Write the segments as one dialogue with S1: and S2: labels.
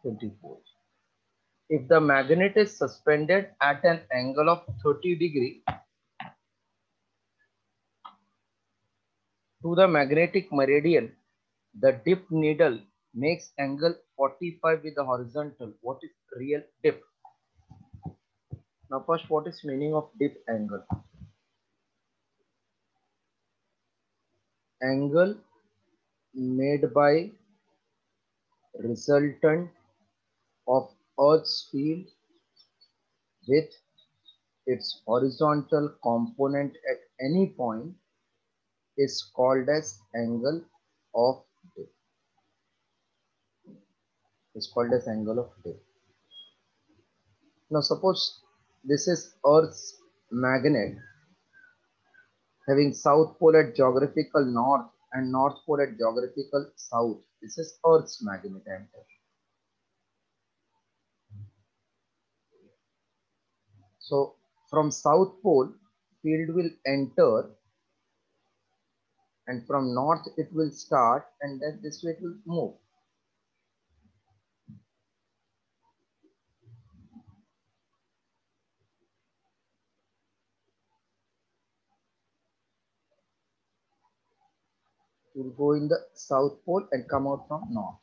S1: 24. If the magnet is suspended at an angle of 30 degree to the magnetic meridian, the dip needle makes angle 45 with the horizontal. What is real dip? Now first, what is meaning of dip angle? Angle made by resultant of Earth's field with its horizontal component at any point is called as angle of dip. Is called as angle of dip. Now suppose this is Earth's magnet having south pole at geographical north and north pole at geographical south. This is Earth's magnet I am telling. So from south pole field will enter and from north it will start and then this way it will move. It will go in the south pole and come out from north.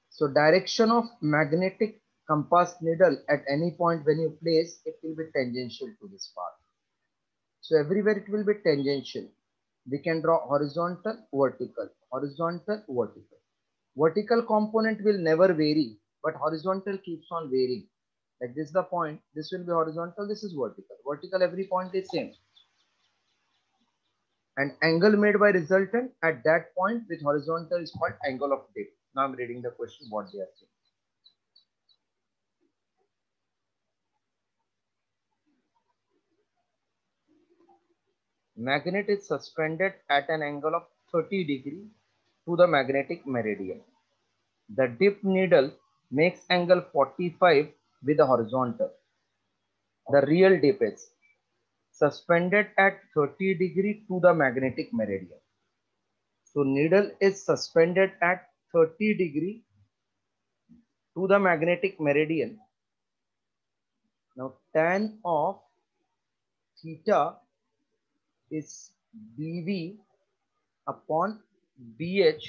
S1: So direction of magnetic compass needle at any point when you place it will be tangential to this path. So everywhere it will be tangential. We can draw horizontal, vertical, horizontal, vertical. Vertical component will never vary, but horizontal keeps on varying. Like this is the point, this will be horizontal, this is vertical. Vertical every point is same. And angle made by resultant at that point with horizontal is called angle of dip. Now I'm reading the question what they are saying. Magnet is suspended at an angle of 30 degree to the magnetic meridian. The dip needle makes angle 45 with the horizontal. The real dip is suspended at 30 degree to the magnetic meridian. So needle is suspended at 30 degree to the magnetic meridian. Now tan of theta is BV upon BH.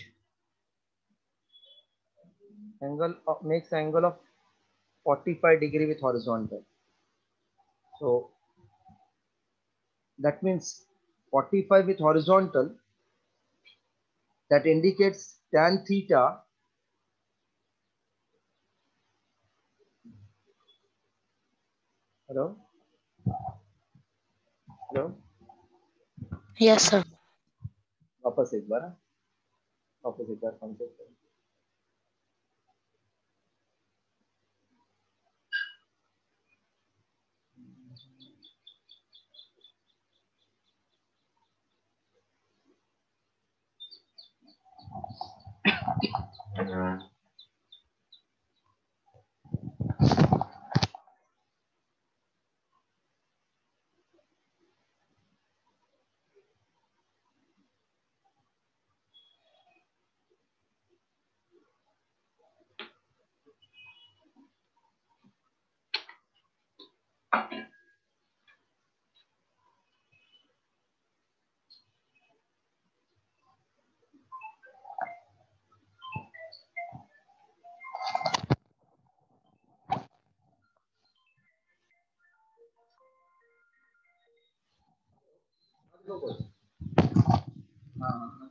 S1: Angle makes angle of 45 degree with horizontal. So that means 45 with horizontal, that indicates tan theta hello hello
S2: Yes, sir.
S1: वापस एक बार concept.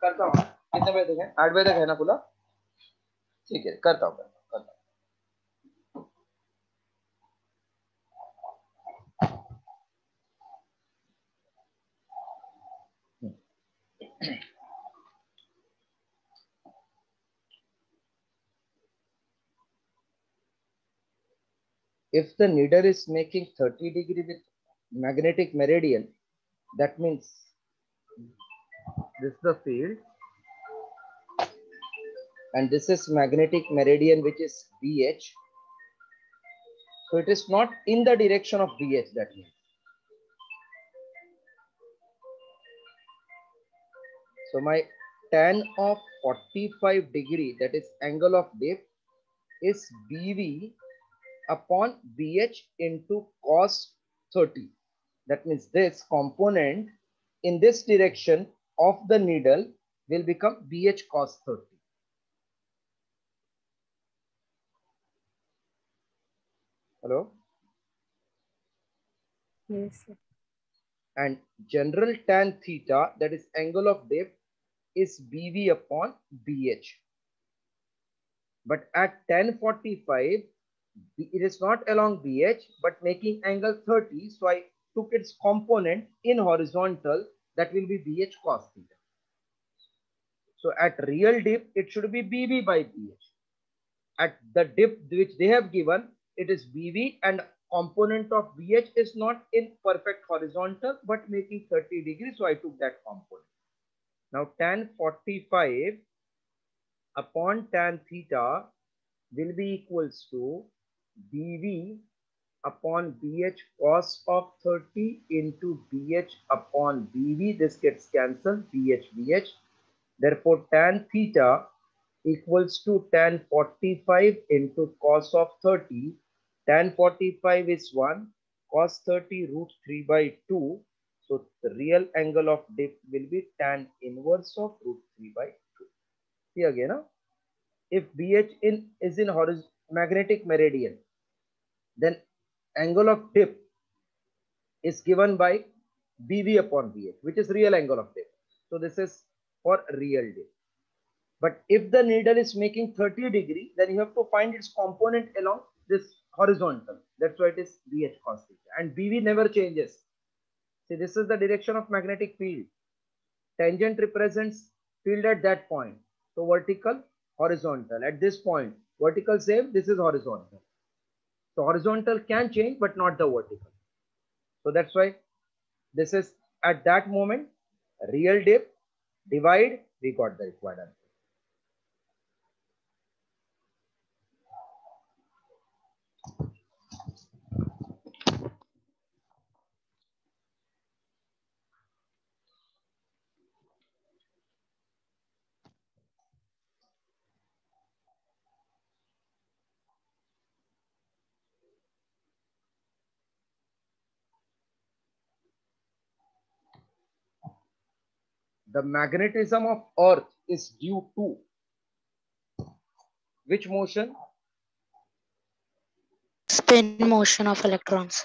S1: करता हूँ कितने बजे तक है 8 बजे तक है ना खुला ठीक है करता हूँ if the needle is making 30 degree with magnetic meridian, that means this is the field and this is magnetic meridian which is BH. So it is not in the direction of BH, that means. So my tan of 45 degree, that is angle of dip, is BV upon BH into cos 30. That means this component in this direction of the needle will become BH cos 30. Hello?
S2: Yes, sir.
S1: And general tan theta, that is angle of dip, is BV upon BH. But at tan 45, it is not along BH, but making angle 30. So I took its component in horizontal, that will be BH cos theta. So at real dip, it should be BV by BH. At the dip which they have given, it is BV and component of BH is not in perfect horizontal, but making 30 degrees. So I took that component. Now tan 45 upon tan theta will be equals to BV upon BH cos of 30 into BH upon BV. This gets cancelled, BH, BH. Therefore, tan theta equals to tan 45 into cos of 30. Tan 45 is 1, cos 30 root 3 by 2. So, the real angle of dip will be tan inverse of root 3 by 2. See again, huh? If BH is in magnetic meridian, then angle of dip is given by BV upon BH, which is real angle of dip. So this is for real dip. But if the needle is making 30 degree, then you have to find its component along this horizontal. That's why it is BH cos theta. And BV never changes. See, this is the direction of magnetic field. Tangent represents field at that point. So vertical, horizontal. At this point, vertical same, this is horizontal. So horizontal can change, but not the vertical. So that's why this is at that moment, real dip, divide, we got the required answer. The magnetism of Earth is due to which motion?
S2: Spin motion of electrons.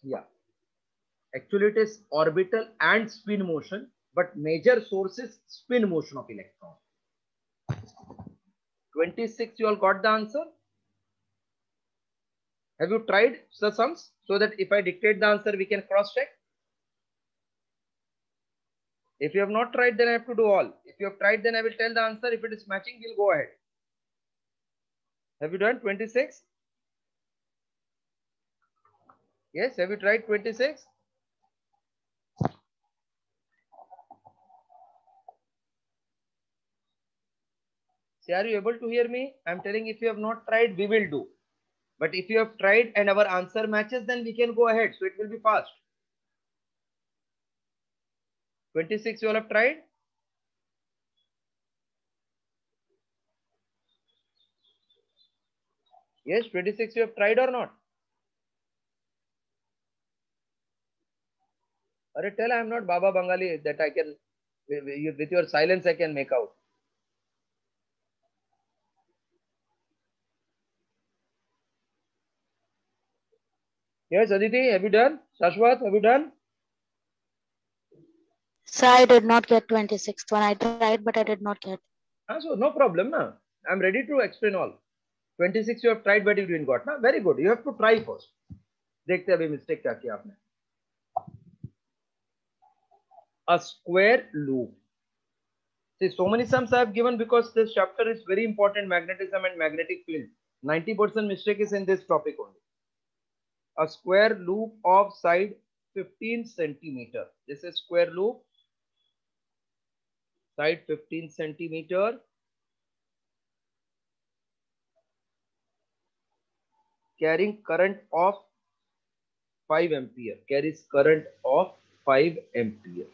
S1: Yeah. Actually, it is orbital and spin motion, but major source is spin motion of electron. 26, you all got the answer? Have you tried the sums so that if I dictate the answer, we can cross check? If you have not tried, then I have to do all. If you have tried, then I will tell the answer. If it is matching, we'll go ahead. Have you done 26? Yes, have you tried 26? See, are you able to hear me? I'm telling if you have not tried, we will do. But if you have tried and our answer matches, then we can go ahead. So it will be fast. 26 you all have tried? Yes, 26 you have tried or not? Or tell I am not Baba Bengali that I can, with your silence I can make out. Yes, Aditi, have you done? Shashwat, have you done?
S2: So I did not get 26th one. I tried, but I did not get.
S1: So no problem. Na? I'm ready to explain all. 26 you have tried, but you didn't got. Na? Very good. You have to try first. देखते अभी mistake क्या किया आपने. A square loop. See, so many sums I have given because this chapter is very important, magnetism and magnetic field. 90% mistake is in this topic only. A square loop of side 15 centimeter. This is square loop, side 15 centimeter. Carrying current of 5 ampere. Carries current of 5 ampere.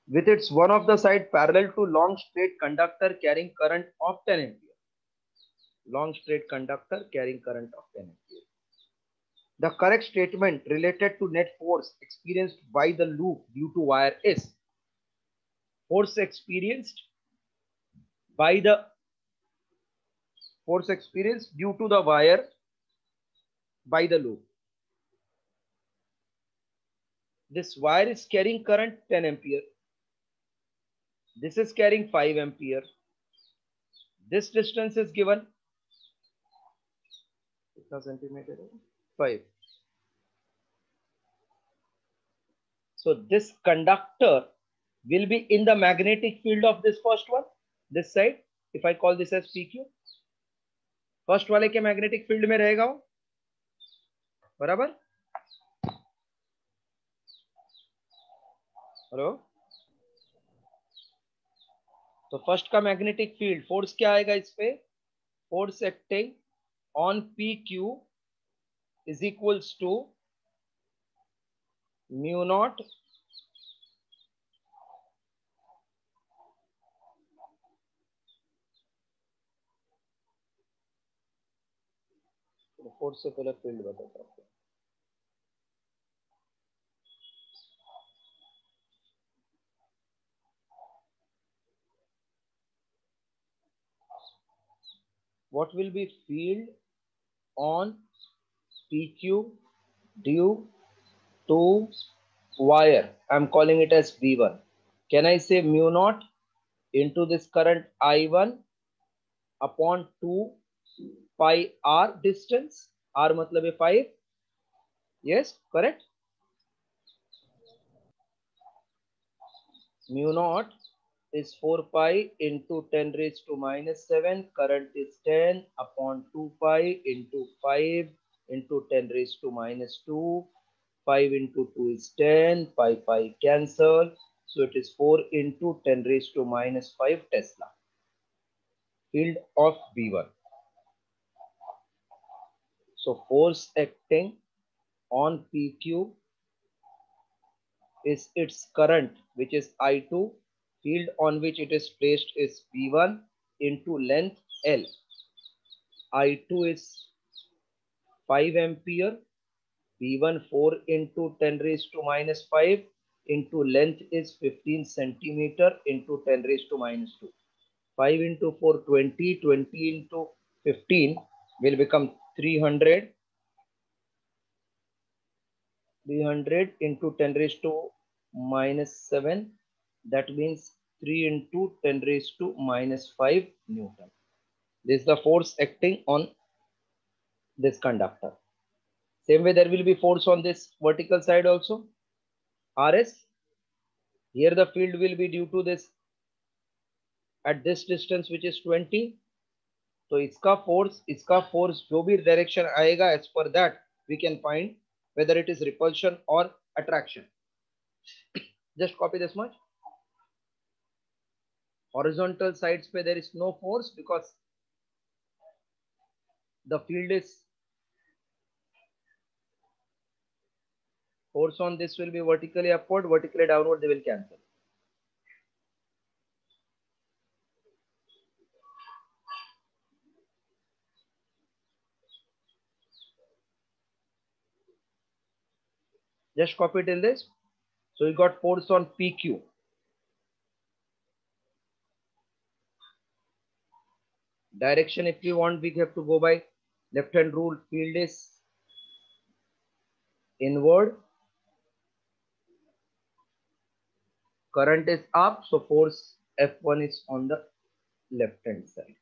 S1: with its one of the side parallel to long straight conductor carrying current of 10 ampere. Long straight conductor carrying current of 10 ampere. The correct statement related to net force experienced by the loop due to wire is force experienced by the force experienced due to the wire by the loop. This wire is carrying current 10 ampere. This is carrying 5 ampere. This distance is given centimeter 5. So this conductor will be in the magnetic field of this first one, this side. If I call this as PQ, first वाले के magnetic field में रहेगा वो, बराबर। Hello, तो first का magnetic field force क्या आएगा इस पे, force acting on P Q is equals to mu naught force से पहले फील्ड बताता हूँ। What will be field on PQ due to wire? I'm calling it as V1. Can I say mu naught into this current I1 upon 2 pi r distance? R मतलब है 5. Yes, correct. Mu naught is 4 pi into 10 raised to minus 7. Current is 10 upon 2 pi into 5 into 10 raised to minus 2. 5 into 2 is 10. Pi cancel. So it is 4 into 10 raised to minus 5 Tesla. Field of V1. So force acting on PQ is its current, which is I2. Field on which it is placed is V1 into length L. I2 is 5 ampere. V1 4 into 10 raised to minus 5 into length is 15 centimeter into 10 raised to minus 2. 5 into 4 20, 20 into 15 will become 300. 300 into 10 raised to minus 7, that means 3 into 10 raised to minus 5 Newton. This is the force acting on this conductor. Same way there will be force on this vertical side also, RS. Here the field will be due to this at this distance which is 20. तो इसका force जो भी direction आएगा, as per that we can find whether it is repulsion or attraction. Just copy this much. Horizontal sides पे there is no force because the field is, force on this will be vertically upward, vertically downward, they will cancel. Just copy till this. So we got force on PQ. Direction, if you want, we have to go by left hand rule. Field is inward, current is up, so force F1 is on the left hand side.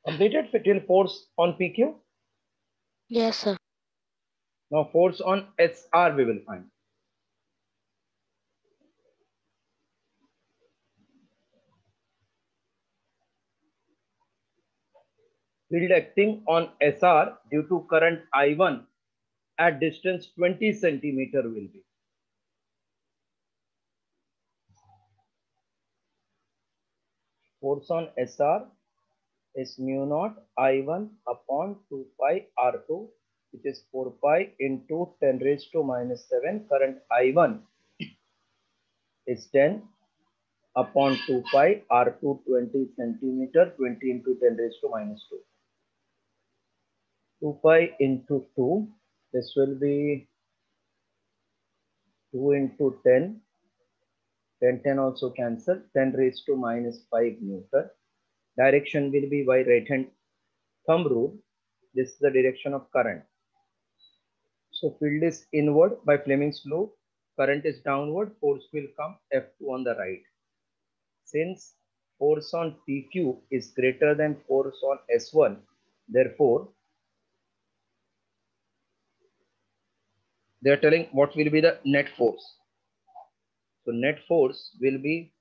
S1: Completed till force on PQ.
S2: Yes, sir.
S1: Now force on SR we will find. Field acting on SR due to current I1 at distance 20 centimeter will be. Force on SR is mu naught I1 upon 2 pi R2, which is 4 pi into 10 raised to minus 7. Current I1 is 10 upon 2 pi R2 20 centimeter, 20 into 10 raised to minus 2. 2 pi into 2, this will be 2 into 10, 10 also cancel, 10 raised to minus 5 Newton. Direction will be by right hand thumb rule. This is the direction of current. So field is inward by Fleming's law. Current is downward. Force will come F2 on the right. Since force on PQ is greater than force on S1, therefore they are telling what will be the net force. So net force will be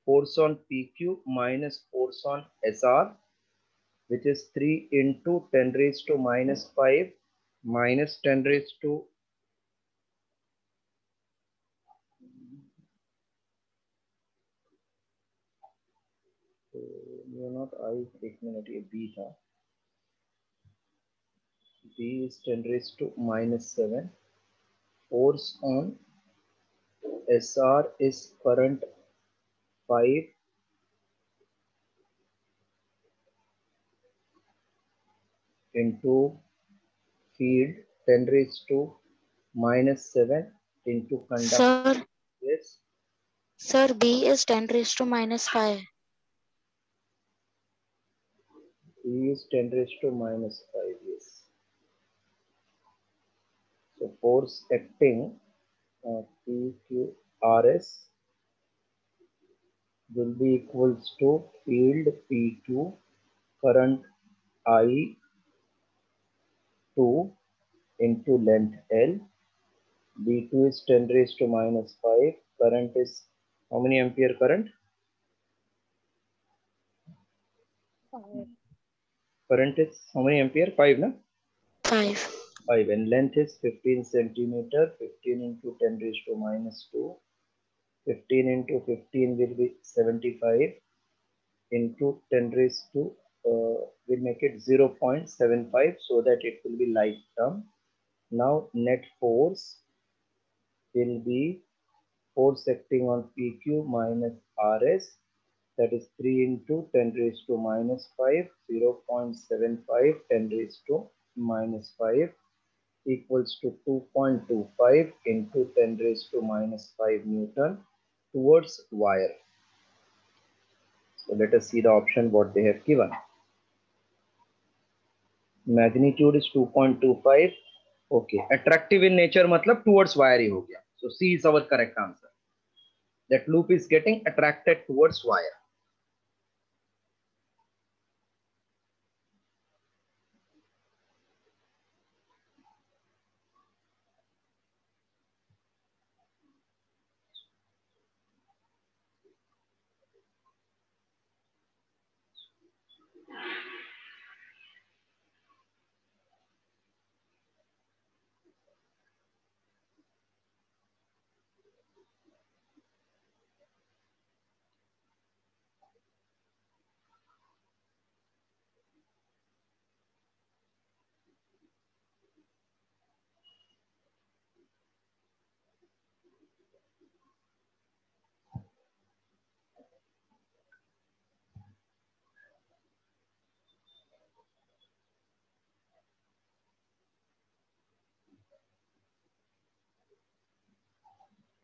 S1: force on PQ minus force on SR, which is 3 into 10 raised to minus 5 minus 10 raised to not I, एक minute ये B था. B is 10 raised to minus 7. Force on SR is current 5 into field 10 raised to minus 7 into conductor.
S2: Sir,
S1: Yes.
S2: sir, B is 10 raised to minus 5.
S1: B is 10 raised to minus 5. Yes. So force acting PQRS will be equals to field P2 current I2 into length L. B2 is 10 raised to minus 5. Current is how many ampere current? Current is how many ampere? 5, na?
S2: 5.
S1: 5. And length is 15 centimeter. 15 into 10 raised to minus 2. 15 into 15 will be 75 into 10 raised to we'll make it 0.75 so that it will be like term. Now net force will be force acting on PQ minus RS, that is 3 into 10 raised to minus 5, 0.75 10 raised to minus 5 equals to 2.25 into 10 raised to minus 5 Newton towards wire. So let us see the option what they have given. Magnitude is 2.25. Okay, attractive in nature matlab towards wire hi ho gaya. So C is our correct answer. That loop is getting attracted towards wire.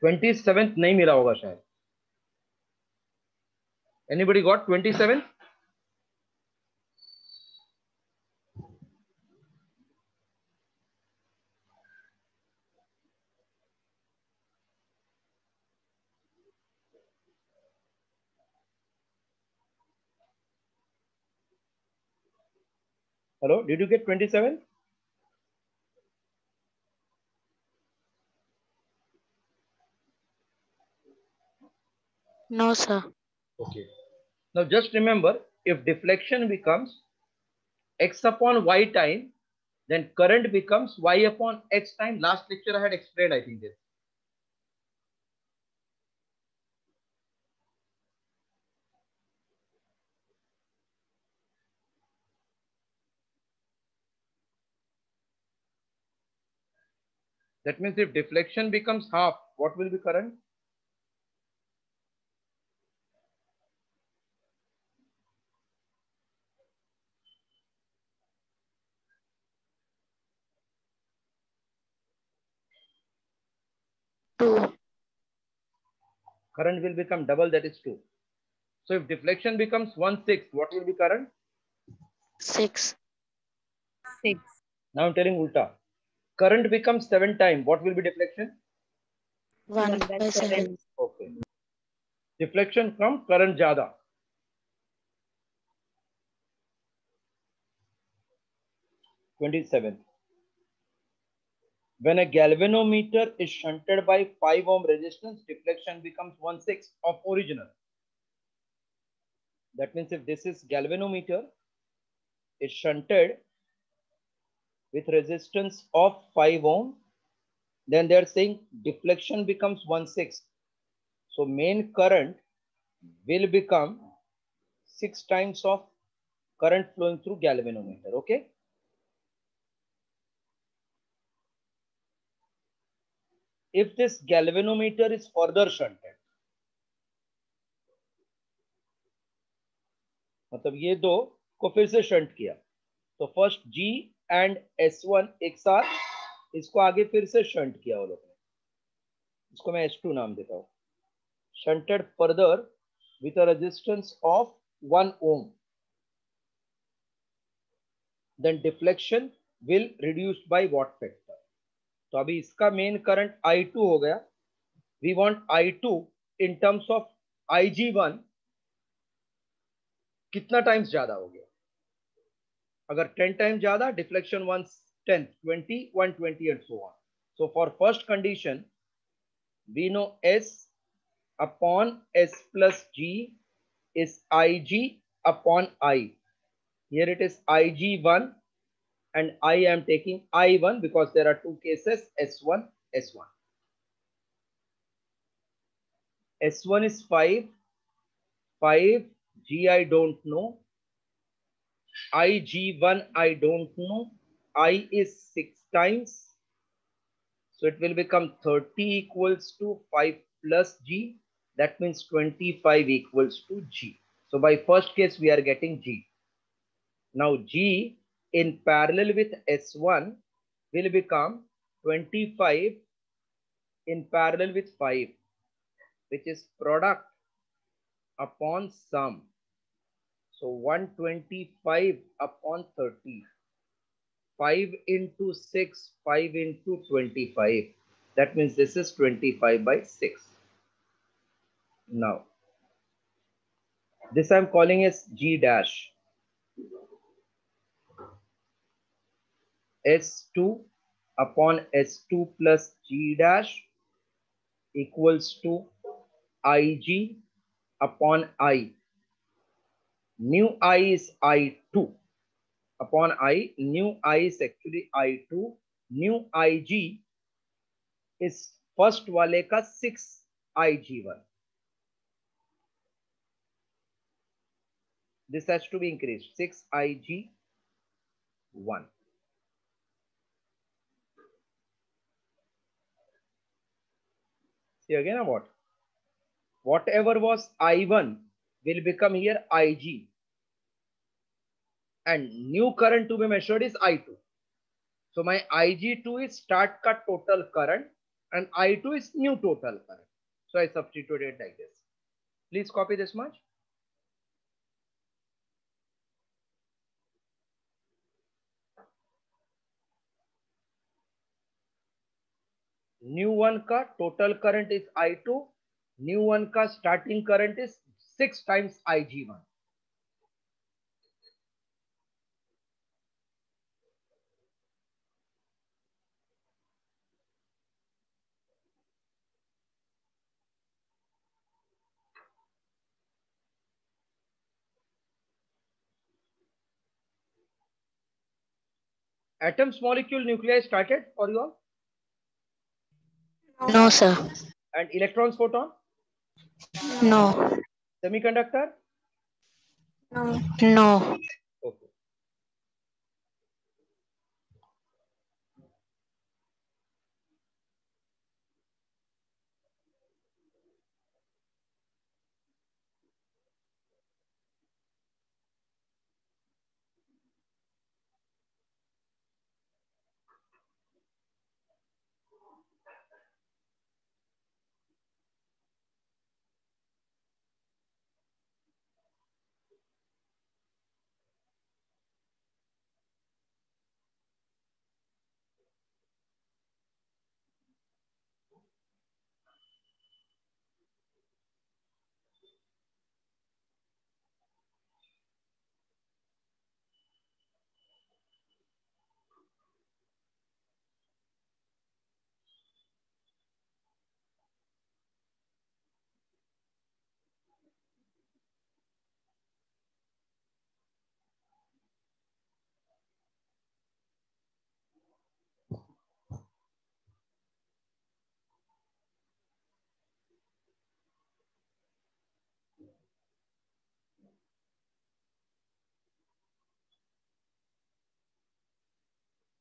S1: Twenty नहीं मिला होगा शायद. Anybody got 27? Hello, did you get 27?
S2: No, sir.
S1: Okay. Now just remember, if deflection becomes x upon y time, then current becomes y upon x time. Last lecture I had explained, I think this. That means if deflection becomes half, what will be current?
S2: Two.
S1: Current will become double, that is 2. So if deflection becomes 1/6, what will be current?
S2: 6.
S3: 6.
S1: Now I'm telling ulta. Current becomes 7 times, what will be deflection?
S2: 1
S3: 1 by
S2: by 7.
S3: 7.
S1: Okay. Deflection from current ज़्यादा. (27) When a galvanometer is shunted by 5 ohm resistance, deflection becomes 1/6 of original. That means if this is galvanometer is shunted with resistance of 5 ohm, then they are saying deflection becomes 1/6. So main current will become 6 times of current flowing through galvanometer. Okay. If this galvanometer is further shunted, मतलब ये दो को फिर से shunt किया, तो first G and S1 एक साथ इसको आगे फिर से शंट किया वो लोग ने, इसको मैं S2 नाम देता हूं. Shunted further with a resistance of 1 ohm, then deflection will reduce by watt factor. तो अभी इसका मेन करंट I2 हो गया. We want I2 in terms of IG1 कितना टाइम्स ज्यादा हो गया. अगर 10 टाइम्स ज्यादा, deflection 1/10, 20, 120 and so on. So for first condition, we know S upon S plus G is IG upon I. Here it is IG1 and I am taking I1 because there are two cases, S1, S1. S1 is 5, 5, G I don't know, IG1 I don't know, I is 6 times. So it will become 30 equals to 5 plus G. That means 25 equals to G. So by first case, we are getting G. Now G in parallel with S1 will become 25 in parallel with 5, which is product upon sum. So 125 upon 30. 5 into 6, 5 into 25. That means this is 25 by 6. Now, this I am calling as G dash. S2 upon S2 plus G dash equals to IG upon I. New I is I2 upon I. New I is actually I2. New IG is first वाले का 6 IG1. This has to be increased, 6 IG1. See again what? Whatever was I1 will become here IG. And new current to be measured is I2. So my IG2 is start ka total current and I2 is new total current. So I substituted like this. Please copy this much. New one ka total current is I2. New one ka starting current is 6 times IG1. Atoms, molecule, nuclei started for you all?
S2: No, sir.
S1: And electrons, photon?
S2: No.
S1: Semiconductor?
S2: No.
S1: Okay.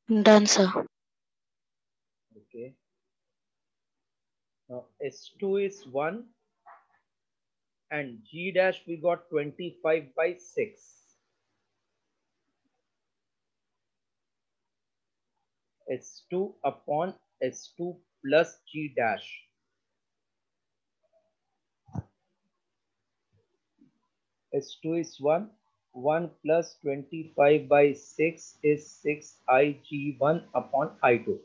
S2: Done, sir.
S1: Okay. Now S2 is 1 and G dash we got 25 by 6. S2 upon S2 plus G dash. S2 is 1. 1 plus 25 by 6 is 6 Ig1 upon I2.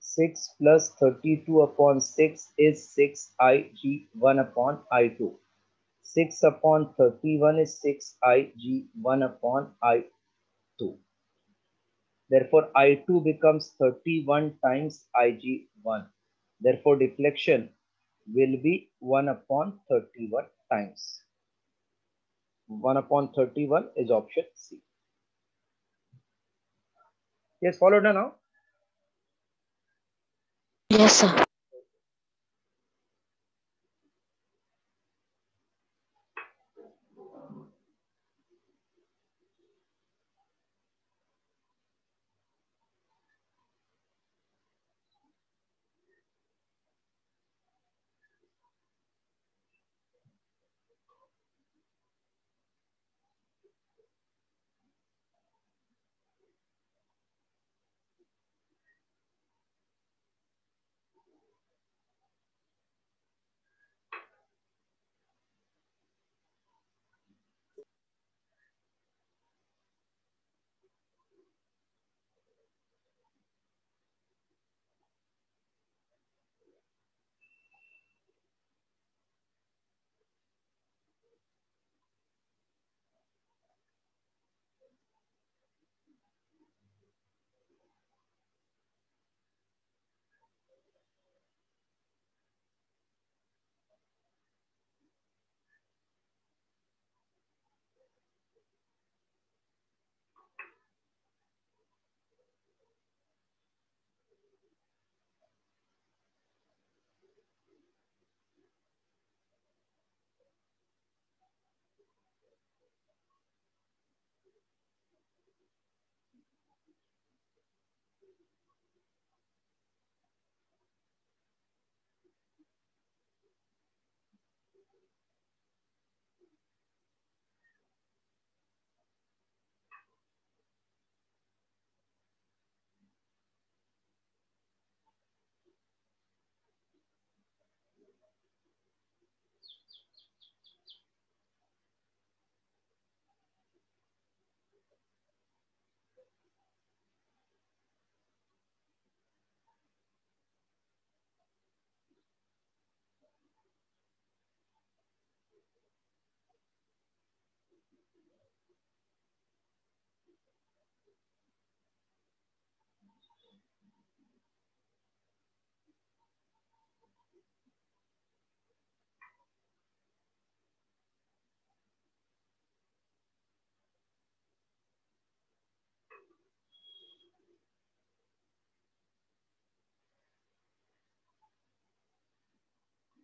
S1: 6 plus 32 upon 6 is 6 Ig1 upon I2. 6 upon 31 is 6 Ig1 upon I2. Therefore, I2 becomes 31 times Ig1. Therefore, deflection will be 1 upon 31 times. 1 upon 31 is option C. Yes, followed now.
S2: Yes, sir.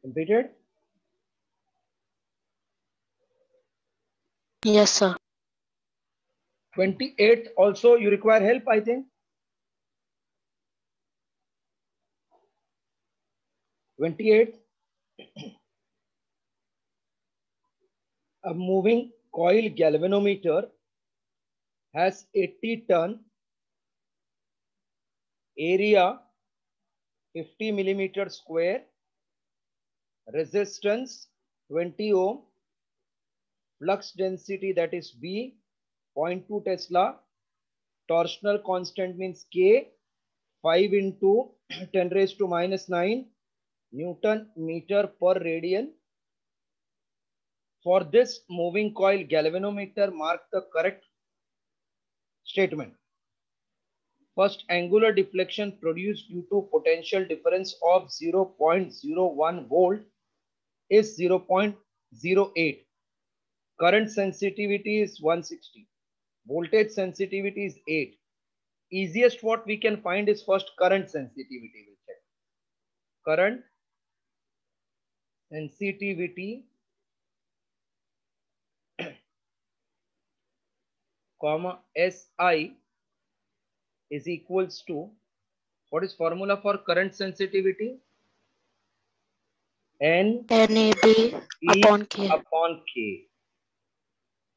S1: Completed?
S2: Yes, sir.
S1: 28th also you require help, I think. 28th, a moving coil galvanometer has 80 ton, area 50 millimeter square, resistance 20 ohm, flux density that is B, 0.2 Tesla, torsional constant means K, 5 into 10 raised to minus 9 Newton meter per radian. For this moving coil galvanometer, mark the correct statement. First, angular deflection produced due to potential difference of 0.01 volt is 0.08. Current sensitivity is 160. Voltage sensitivity is 8. Easiest what we can find is first current sensitivity. We'll check. Current sensitivity comma SI is equals to, what is formula for current sensitivity? N
S2: NAB
S1: E
S2: upon K.
S1: upon K.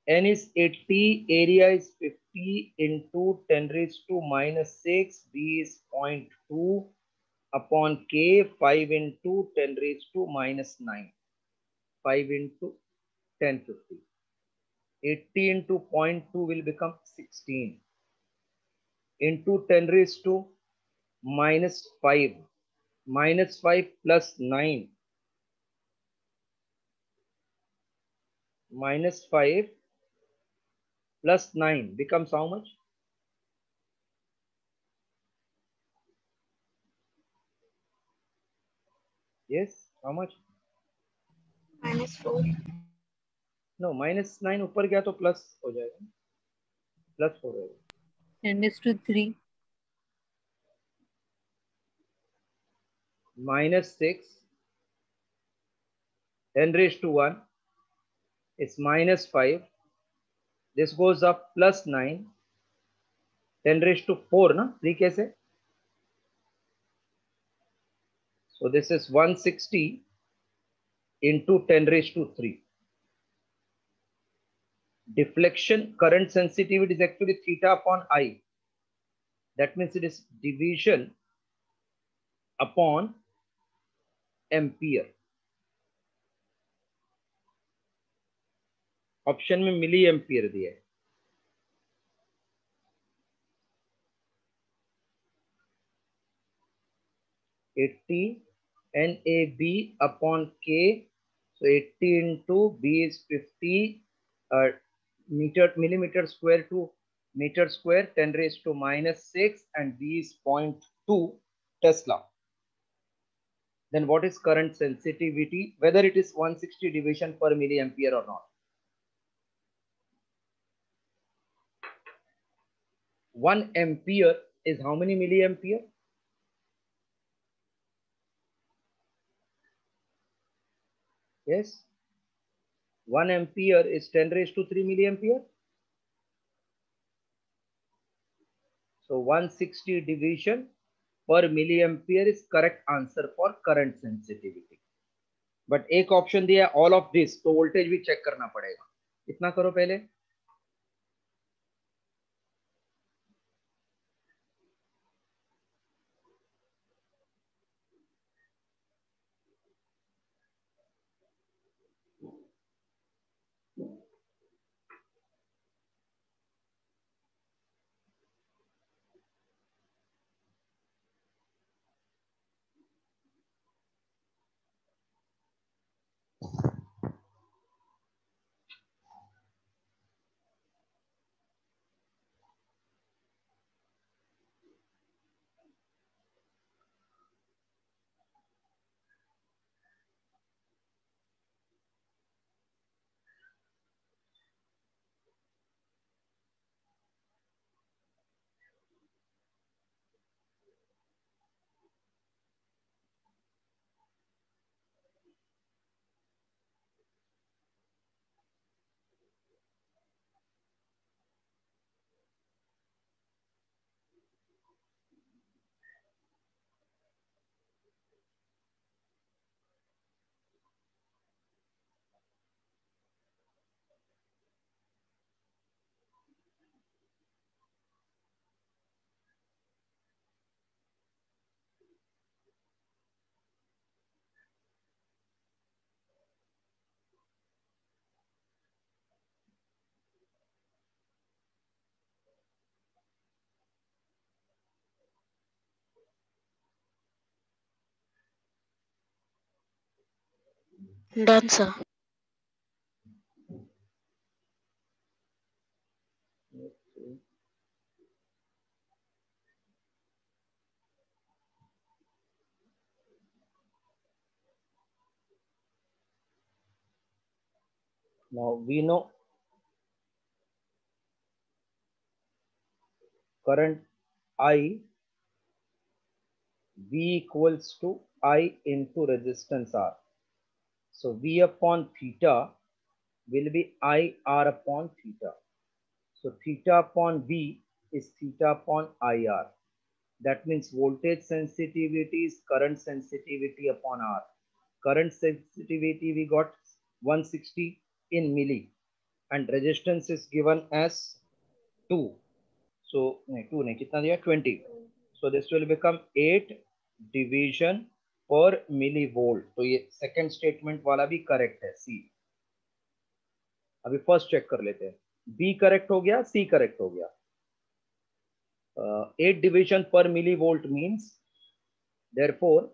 S1: N is 80, area is 50 into 10 raised to minus 6, B is 0.2 upon K, 5 into 10 raised to minus 9, 5 into 1050. 80 into 0.2 will become 16 into 10 raised to minus 5, minus 5 plus 9, minus 5 plus 9 becomes how much? Yes, how much?
S3: -4.
S1: No, minus 9 ऊपर गया तो plus हो जाएगा, plus हो जाएगा.
S3: 10⁻³
S1: minus 6, 10 raised to 1 is minus 5. This goes up plus 9, 10 raised to 4, na? 3 कैसे? So this is 160 into 10 raised to 3. Deflection current sensitivity is actually theta upon I. That means it is division upon ampere. Option में milli ampere दिया है. Eighty NAB upon K. So 80 into B is 50 millimeter square to meter square, 10 raised to minus 6, and B is 0.2 Tesla. Then what is current sensitivity, whether it is 160 division per milliampere or not? 1 ampere is how many milliampere? Yes, 1 ampere is 10 raised to 3 milliampere. So 160 division per milliampere is correct answer for current sensitivity. But एक option दिया है all of this, तो voltage भी check करना पड़ेगा. इतना करो पहले.
S2: Done, sir.
S1: Okay. Now we know current I, V equals to I into resistance R. So V upon theta will be I R upon theta. So theta upon V is theta upon IR. That means voltage sensitivity is current sensitivity upon R. Current sensitivity we got 160 in milli, and resistance is given as 2. So 2 नहीं कितना दिया 20. So this will become 8 division per millivolt. तो ये second statement वाला भी correct है. C. अभी first check कर लेते हैं. B correct हो गया, C correct हो गया. 8 division per millivolt means therefore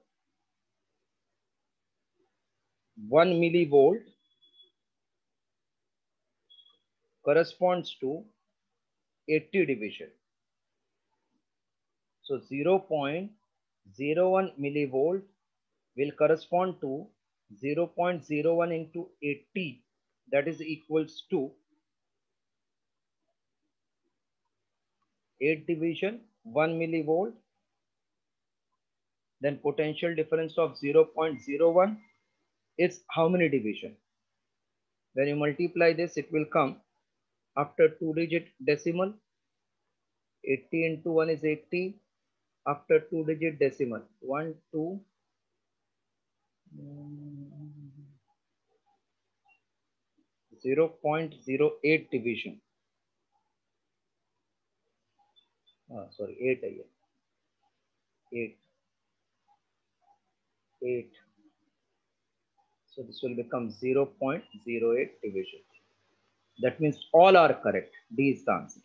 S1: 1 millivolt corresponds to 80 division. So 0.01 millivolt will correspond to 0.01 into 80, that is equals to 8 division 1 millivolt, then potential difference of 0.01 is how many division? When you multiply this, it will come after 2-digit decimal. 80 into 1 is 80. After 2-digit decimal, 1, 2, 0.08 division. Sorry, 8 again. 8. So this will become 0.08 division. That means all are correct. D is the answer.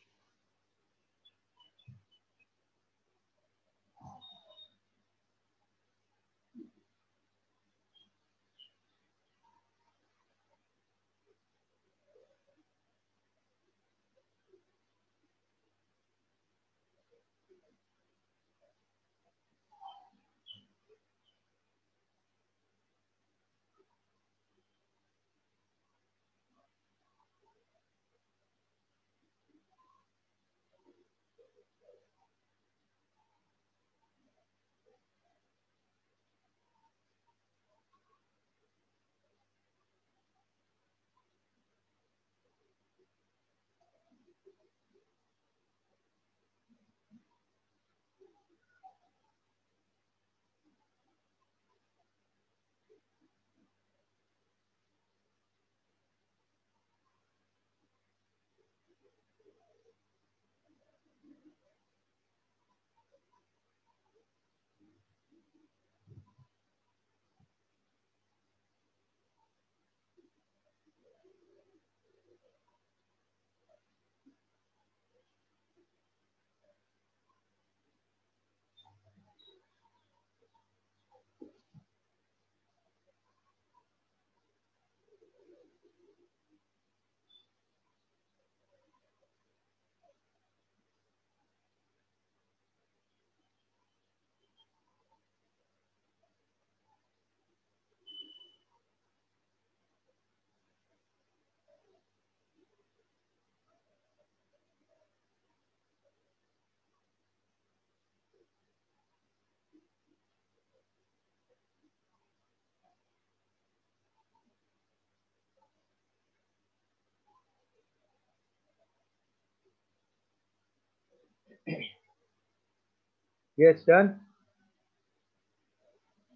S1: Yes, done.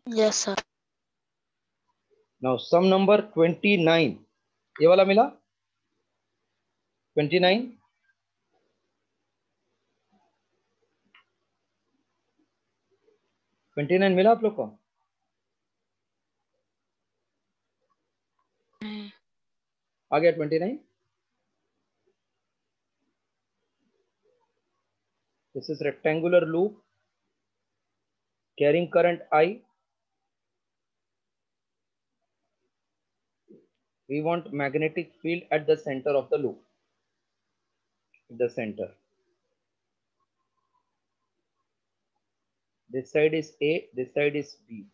S2: Yes, sir.
S1: Now sum number 29. ये वाला मिला 29. 29 मिला आप लोग को? आ गया 29. This is rectangular loop carrying current I. We want magnetic field at the center of the loop. The center. This side is A, this side is B.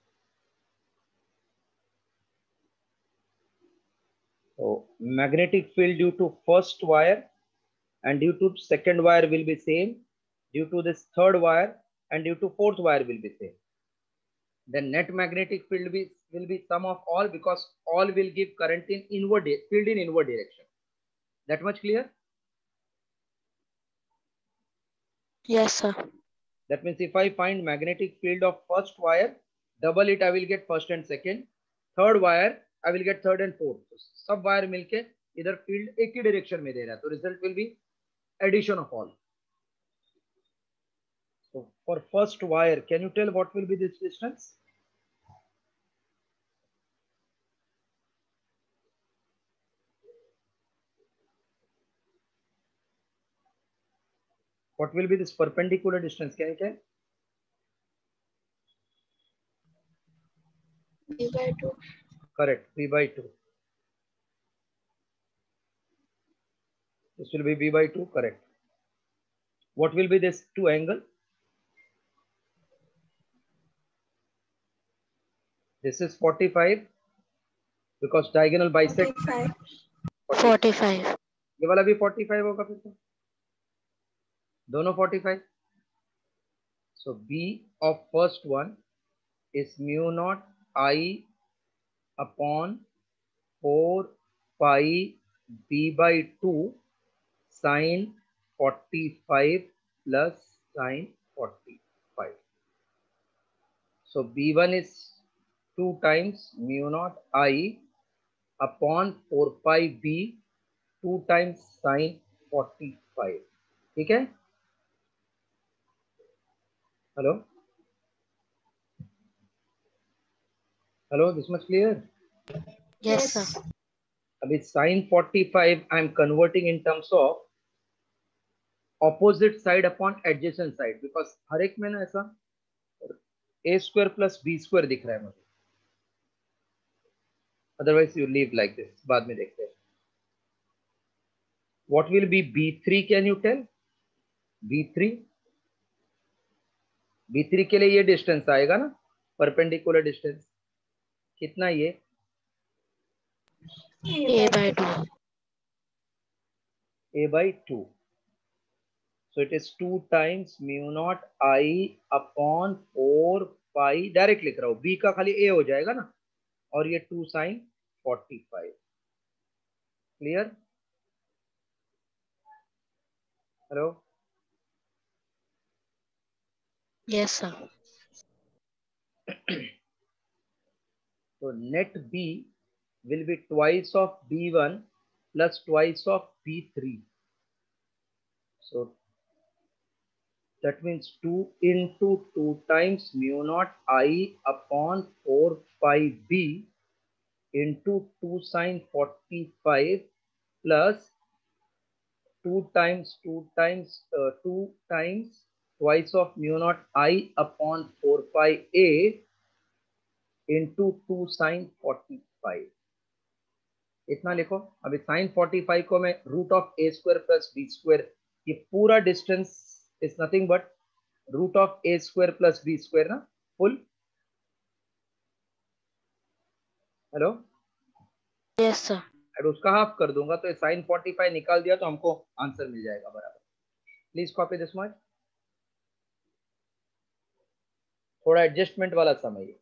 S1: So magnetic field due to first wire and due to second wire will be same. Due to this third wire and due to fourth wire will be same. The net magnetic field will be sum of all, because all will give current in inward field in inward direction. That much clear?
S2: Yes, sir.
S1: That means if I find magnetic field of first wire, double it, I will get first and second. Third wire, I will get third and fourth. सब wire मिलके इधर field एक ही direction में दे रहा है, तो result will be addition of all. So for first wire, can you tell what will be this distance? What will be this perpendicular distance? Can you tell?
S2: B by 2.
S1: Correct, B by 2. This will be B by 2, correct. What will be this 2 angle? This is 45 because diagonal bisect
S2: 45.
S1: ये वाला भी 45 होगा फिर तो दोनों 45. So B of first one is mu naught I upon 4 pi B by 2 sin 45 plus sin 45. So B1 is 2 times mu naught I upon 4 pi B 2 times sin 45. ठीक है? Hello? Hello, this much clear?
S2: Yes, sir.
S1: अभी sin 45 I am converting in terms of opposite side upon adjacent side, because हर एक में ना ऐसा a square plus b square दिख रहा है मुझे. Otherwise you leave like this. बाद में देखते हैं. What will be B3? Can you tell? B3? B3 के लिए ये डिस्टेंस आएगा ना, परपेंडिकुलर डिस्टेंस कितना ये?
S2: A by 2.
S1: A by 2. So it is 2 times mu naught I upon 4 pi. Direct लिख रहा हूं, B का खाली A हो जाएगा ना, और ये 2 sin 45. Clear? Hello?
S2: Yes, sir.
S1: So net B will be twice of B1 plus twice of B3. So that means 2 into 2 times mu naught I upon 4 pi B into 2 sin 45 plus 2 times twice of mu naught I upon 4 pi A into 2 sin 45. इतना लिखो. अभी sin 45 को मैं root of a square plus b square, ये पूरा distance is nothing but root of a square plus b square ना, full. Hello?
S2: Yes, sir.
S1: अगर उसका हाफ कर दूंगा तो sin 45 निकाल दिया तो हमको आंसर मिल जाएगा बराबर. Please copy this much. थोड़ा एडजस्टमेंट वाला समय है.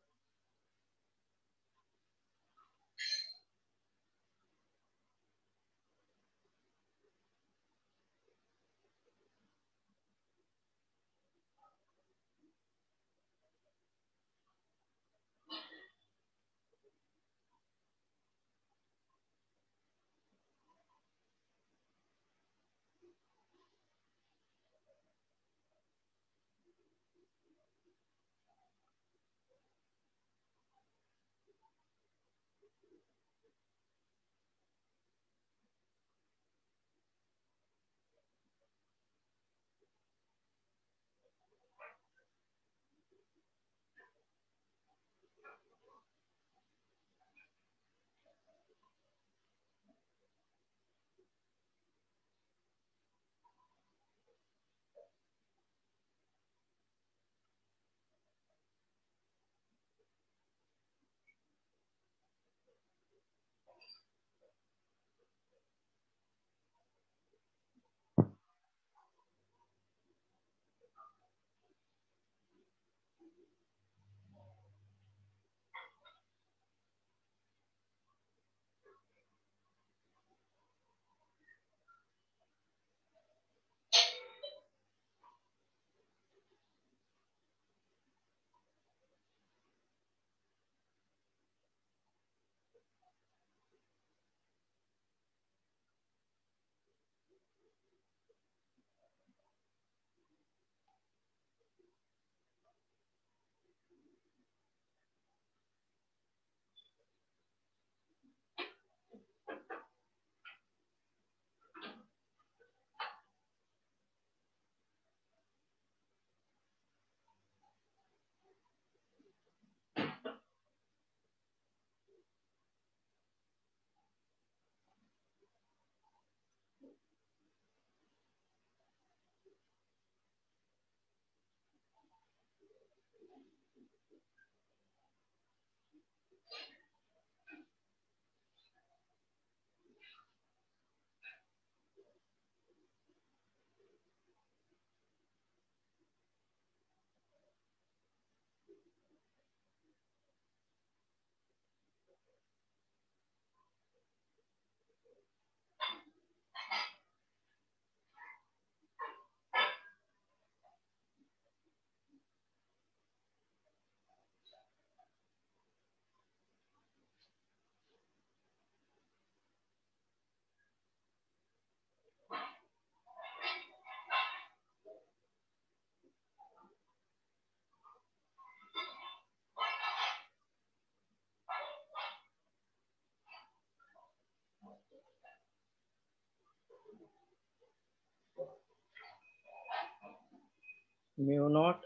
S1: mu naught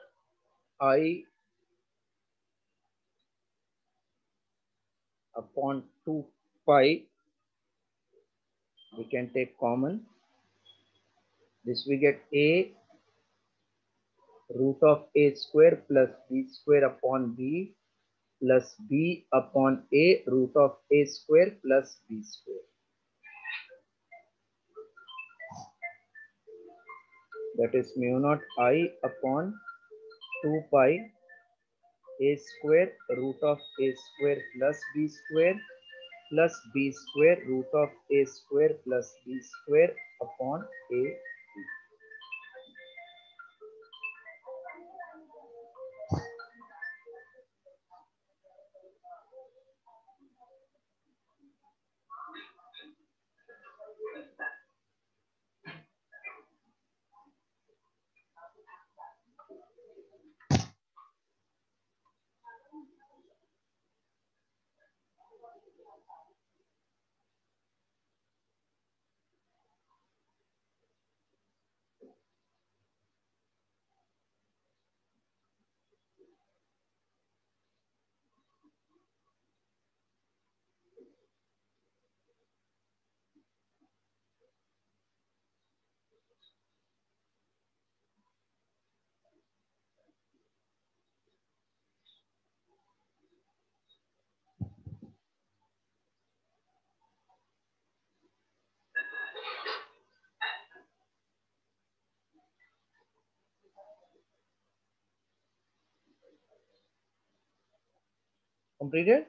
S1: I upon 2 pi. We can take common. This we get a root of a square plus b square upon b plus b upon a root of a square plus b square. That is mu naught I upon 2 pi a square root of a square plus b square plus b square root of a square plus b square upon a b. Completed?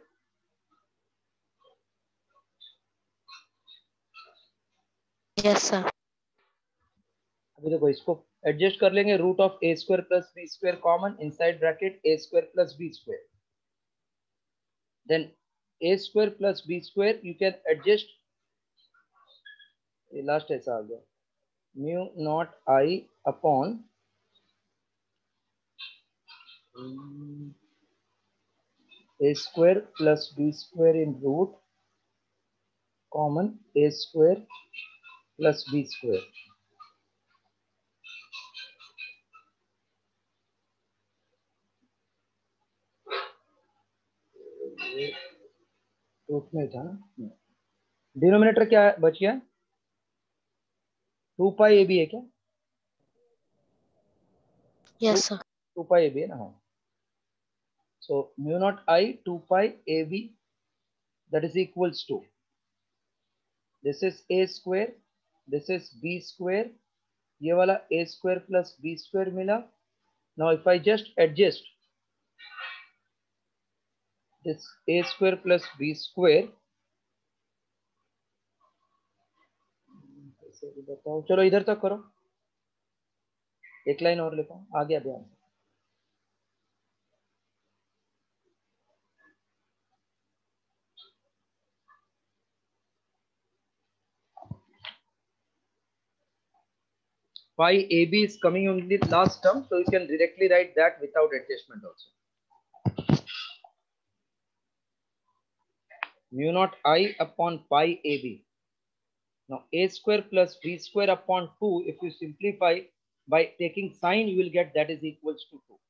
S2: Yes, sir.
S1: अभी देखो इसको adjust कर लेंगे root of A square plus B square common inside bracket A square plus B square then A square plus B square you can adjust ये last ऐसा आ गया mu naught I upon a square plus b square in root common a square plus b square. Root में था ना denominator क्या बच गया 2 पाई ए बी है क्या
S2: Yes, sir.
S1: 2 pi A B है ना हाँ so mu naught I 2 pi ab that is equals to this is a square this is b square ये वाला a square plus b square मिला now if I just adjust this a square plus b square बताओ चलो इधर तक करो एक line और लिखो आ गया ध्यान pi ab is coming on the last term so you can directly write that without adjustment also mu naught I upon pi ab now a square plus b square upon 2 if you simplify by taking sign you will get that is equals to 2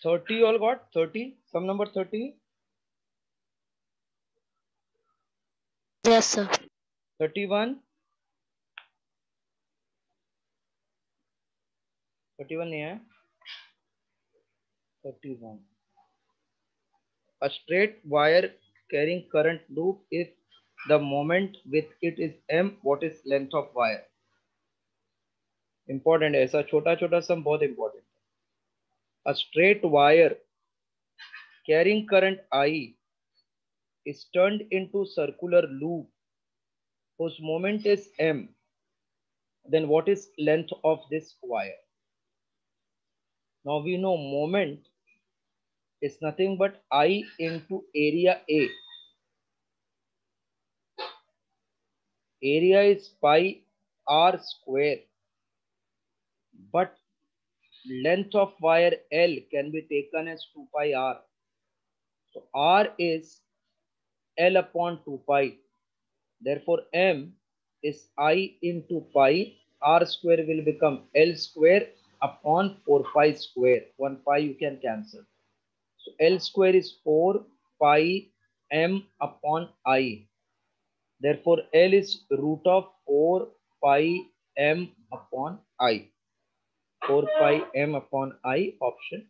S1: 30 all got 30 sum number 30
S2: Yes, sir.
S1: 31 31 नहीं है 31 a straight wire carrying current loop if the moment with it is m what is length of wire important है ऐसा छोटा छोटा सम बहुत important है a straight wire carrying current I is turned into circular loop whose moment is m then what is length of this wire Now we know moment is nothing but I into area A. Area is pi r square, but length of wire L can be taken as 2 pi r. So r is L upon 2 pi. Therefore, m is I into pi. R square will become L square upon 4 pi square. 1 pi you can cancel. So L square is 4 pi m upon I. Therefore, L is root of 4 pi m upon I. 4 pi m upon I, option.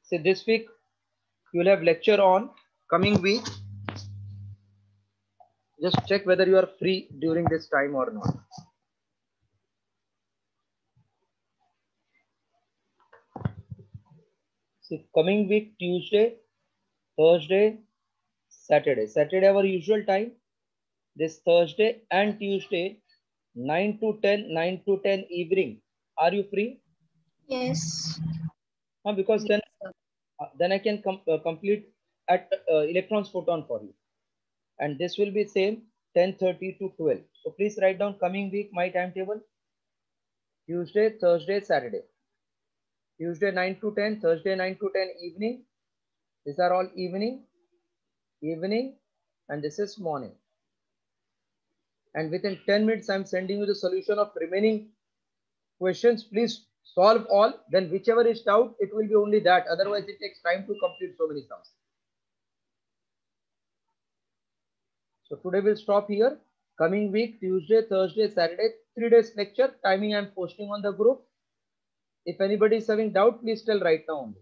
S1: So this week you will have lecture on. Coming week, just check whether you are free during this time or not. So coming week, Tuesday, Thursday, Saturday. Saturday our usual time. This Thursday and Tuesday, 9 to 10, 9 to 10 evening. Are you free?
S2: Yes.
S1: Because then I can complete at electrons photon for you. And this will be same 10:30 to 12. So please write down coming week my timetable. Tuesday, Thursday, Saturday. Tuesday 9 to 10, Thursday 9 to 10 evening. These are all evening, and this is morning. And within 10 minutes, I'm sending you the solution of remaining questions. Please solve all. Then whichever is doubt, it will be only that. Otherwise, it takes time to complete so many sums. So today we'll stop here. Coming week, Tuesday, Thursday, Saturday, 3 days lecture. Timing I'm posting on the group. If anybody is having doubt, please tell right now only.